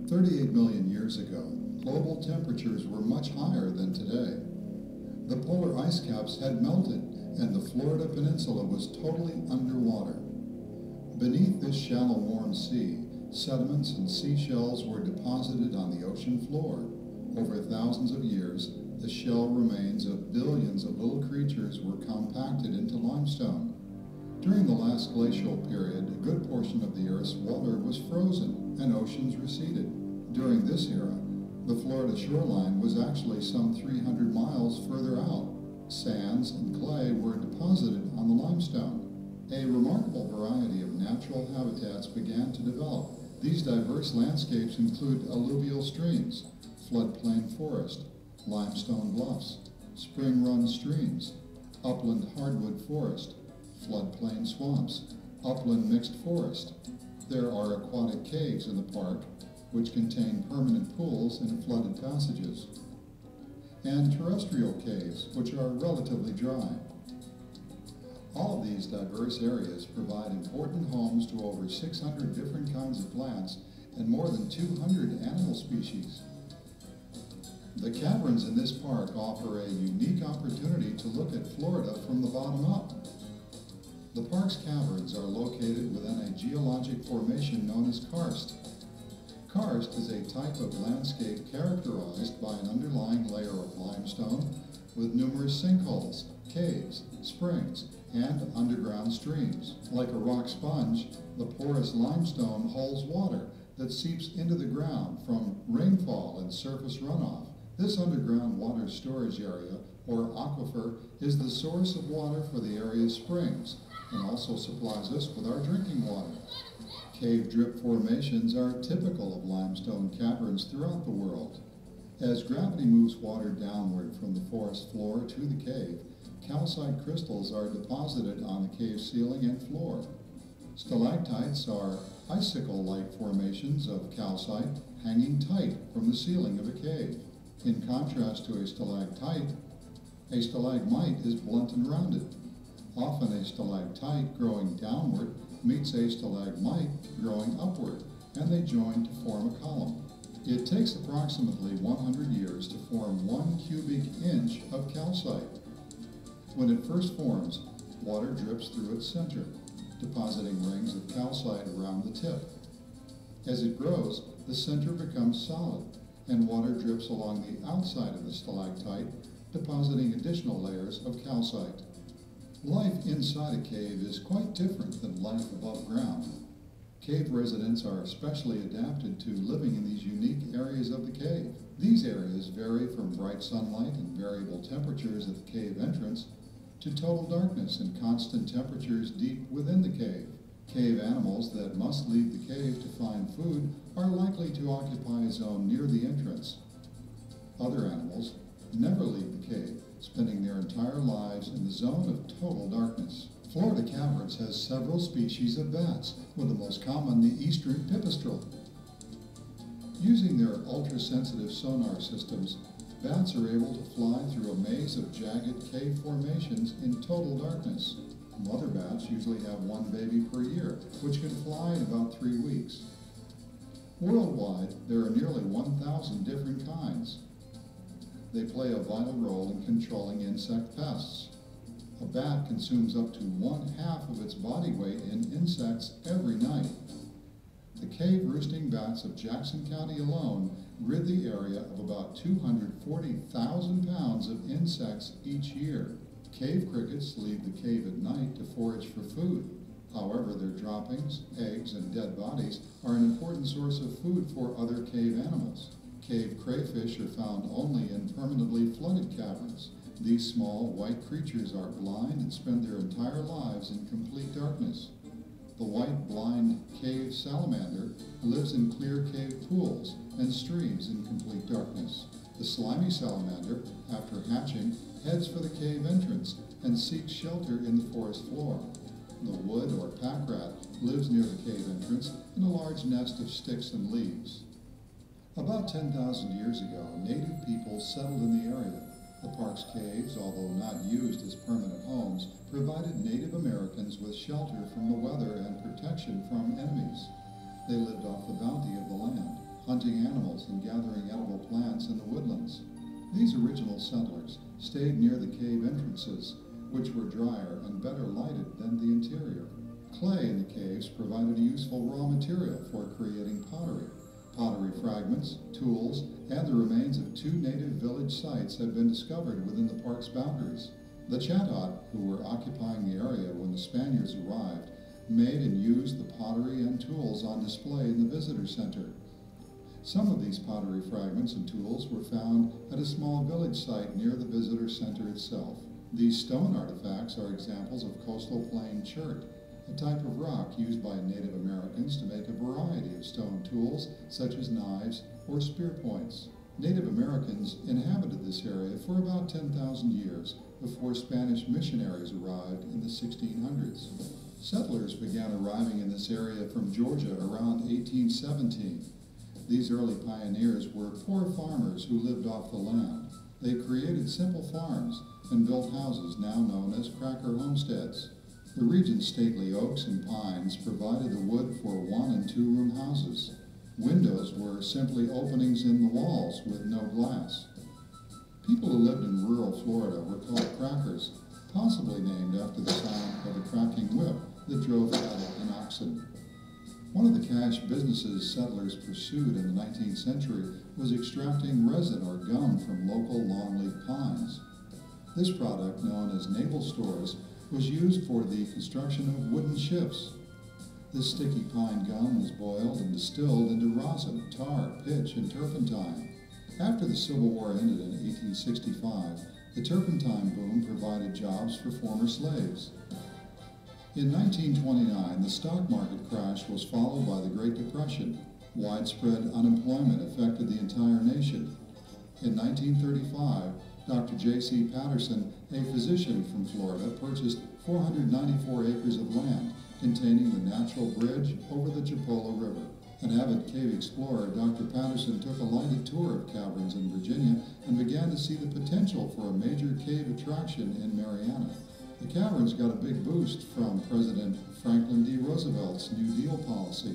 38 million years ago, global temperatures were much higher than today. The polar ice caps had melted, and the Florida Peninsula was totally underwater. Beneath this shallow, warm sea, sediments and seashells were deposited on the ocean floor. Over thousands of years, the shell remains of billions of little creatures were compacted into limestone. During the last glacial period, a good portion of the Earth's water was frozen and oceans receded. During this era, the Florida shoreline was actually some 300 miles further out. Sands and clay were deposited on the limestone. A remarkable variety of natural habitats began to develop. These diverse landscapes include alluvial streams, floodplain forest, limestone bluffs, spring-run streams, upland hardwood forest, floodplain swamps, upland mixed forest. There are aquatic caves in the park, which contain permanent pools and flooded passages, and terrestrial caves, which are relatively dry. All of these diverse areas provide important homes to over 600 different kinds of plants and more than 200 animal species. The caverns in this park offer a unique opportunity to look at Florida from the bottom up. The park's caverns are located within a geologic formation known as karst. Karst is a type of landscape characterized by an underlying layer of limestone with numerous sinkholes, caves, springs, and underground streams. Like a rock sponge, the porous limestone holds water that seeps into the ground from rainfall and surface runoff. This underground water storage area, or aquifer, is the source of water for the area's springs and also supplies us with our drinking water. Cave drip formations are typical of limestone caverns throughout the world. As gravity moves water downward from the forest floor to the cave, calcite crystals are deposited on the cave ceiling and floor. Stalactites are icicle-like formations of calcite hanging tight from the ceiling of a cave. In contrast to a stalactite is blunt and rounded. Often a stalactite growing downward meets a stalagmite growing upward, and they join to form a column. It takes approximately 100 years to form 1 cubic inch of calcite. When it first forms, water drips through its center, depositing rings of calcite around the tip. As it grows, the center becomes solid, and water drips along the outside of the stalactite, depositing additional layers of calcite. Life inside a cave is quite different than life above ground. Cave residents are especially adapted to living in these unique areas of the cave. These areas vary from bright sunlight and variable temperatures at the cave entrance to total darkness and constant temperatures deep within the cave. Cave animals that must leave the cave to find food are likely to occupy a zone near the entrance. Other animals never leave the cave, spending their entire lives in the zone of total darkness. Florida Caverns has several species of bats, with the most common the eastern pipistrelle. Using their ultra-sensitive sonar systems, bats are able to fly through a maze of jagged cave formations in total darkness. Mother bats usually have 1 baby per year, which can fly in about 3 weeks. Worldwide, there are nearly 1,000 different kinds. They play a vital role in controlling insect pests. A bat consumes up to 1/2 of its body weight in insects every night. The cave roosting bats of Jackson County alone rid the area of about 240,000 pounds of insects each year. Cave crickets leave the cave at night to forage for food. However, their droppings, eggs, and dead bodies are an important source of food for other cave animals. Cave crayfish are found only in permanently flooded caverns. These small, white creatures are blind and spend their entire lives in complete darkness. The white, blind cave salamander lives in clear cave pools and streams in complete darkness. The slimy salamander, after hatching, heads for the cave entrance and seeks shelter in the forest floor. The wood or pack rat lives near the cave entrance in a large nest of sticks and leaves. About 10,000 years ago, native people settled in the area. The park's caves, although not used as permanent homes, provided Native Americans with shelter from the weather and protection from enemies. They lived off the bounty of the land. hunting animals and gathering edible plants in the woodlands. These original settlers stayed near the cave entrances, which were drier and better lighted than the interior. Clay in the caves provided a useful raw material for creating pottery. Pottery fragments, tools, and the remains of 2 native village sites have been discovered within the park's boundaries. The Chatot, who were occupying the area when the Spaniards arrived, made and used the pottery and tools on display in the visitor center. Some of these pottery fragments and tools were found at a small village site near the visitor center itself. These stone artifacts are examples of coastal plain chert, a type of rock used by Native Americans to make a variety of stone tools, such as knives or spear points. Native Americans inhabited this area for about 10,000 years before Spanish missionaries arrived in the 1600s. Settlers began arriving in this area from Georgia around 1817. These early pioneers were poor farmers who lived off the land. They created simple farms and built houses now known as cracker homesteads. The region's stately oaks and pines provided the wood for 1- and 2-room houses. Windows were simply openings in the walls with no glass. People who lived in rural Florida were called crackers, possibly named after the sound of a cracking whip that drove cattle and oxen. One of the cash businesses settlers pursued in the 19th century was extracting resin or gum from local longleaf pines. This product, known as naval stores, was used for the construction of wooden ships. This sticky pine gum was boiled and distilled into rosin, tar, pitch, and turpentine. After the Civil War ended in 1865, the turpentine boom provided jobs for former slaves. In 1929, the stock market crash was followed by the Great Depression. Widespread unemployment affected the entire nation. In 1935, Dr. J.C. Patterson, a physician from Florida, purchased 494 acres of land containing the natural bridge over the Chipola River. An avid cave explorer, Dr. Patterson took a lighted tour of Caverns in Virginia and began to see the potential for a major cave attraction in Mariana. The Caverns got a big boost from President Franklin D. Roosevelt's New Deal policy.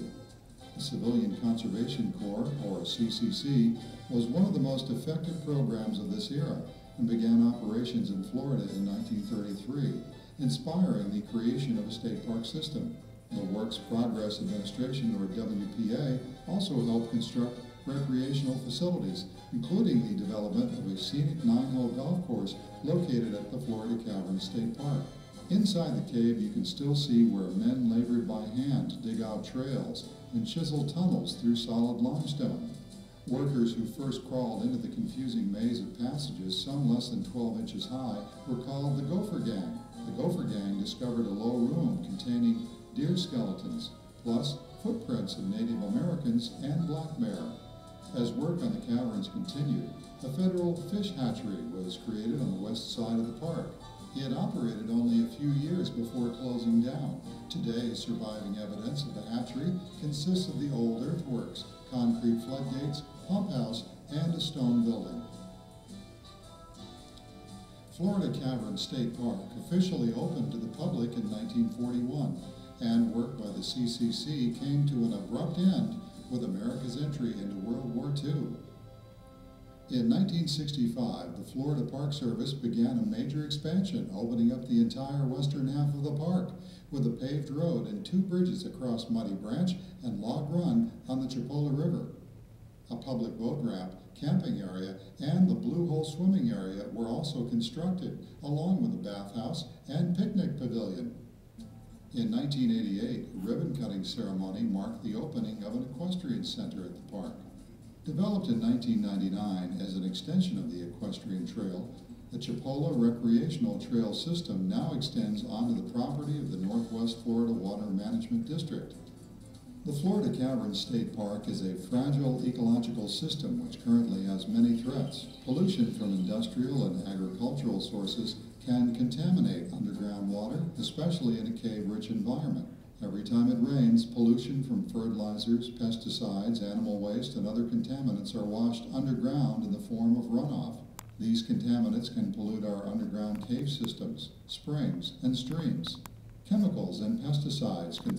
The Civilian Conservation Corps, or CCC, was one of the most effective programs of this era and began operations in Florida in 1933, inspiring the creation of a state park system. The Works Progress Administration, or WPA, also helped construct recreational facilities, including the development of a scenic 9-hole golf course located at the Florida Caverns State Park. Inside the cave, you can still see where men labored by hand to dig out trails and chisel tunnels through solid limestone. Workers who first crawled into the confusing maze of passages, some less than 12 inches high, were called the Gopher Gang. The Gopher Gang discovered a low room containing deer skeletons, plus footprints of Native Americans and black bear. As work on the caverns continued, a federal fish hatchery was created on the west side of the park. It operated only a few years before closing down. Today, surviving evidence of the hatchery consists of the old earthworks, concrete floodgates, pump house, and a stone building. Florida Caverns State Park officially opened to the public in 1941, and work by the CCC came to an abrupt end with America's entry into World War II. In 1965, the Florida Park Service began a major expansion, opening up the entire western half of the park with a paved road and 2 bridges across Muddy Branch and Log Run on the Chipola River. A public boat ramp, camping area, and the Blue Hole swimming area were also constructed, along with a bathhouse and picnic pavilion. In 1988, a ribbon-cutting ceremony marked the opening of an Equestrian Center at the park. Developed in 1999 as an extension of the Equestrian Trail, the Chipola Recreational Trail System now extends onto the property of the Northwest Florida Water Management District. The Florida Caverns State Park is a fragile ecological system which currently has many threats. Pollution from industrial and agricultural sources can contaminate underground water, especially in a cave-rich environment. Every time it rains, pollution from fertilizers, pesticides, animal waste, and other contaminants are washed underground in the form of runoff. These contaminants can pollute our underground cave systems, springs, and streams. Chemicals and pesticides can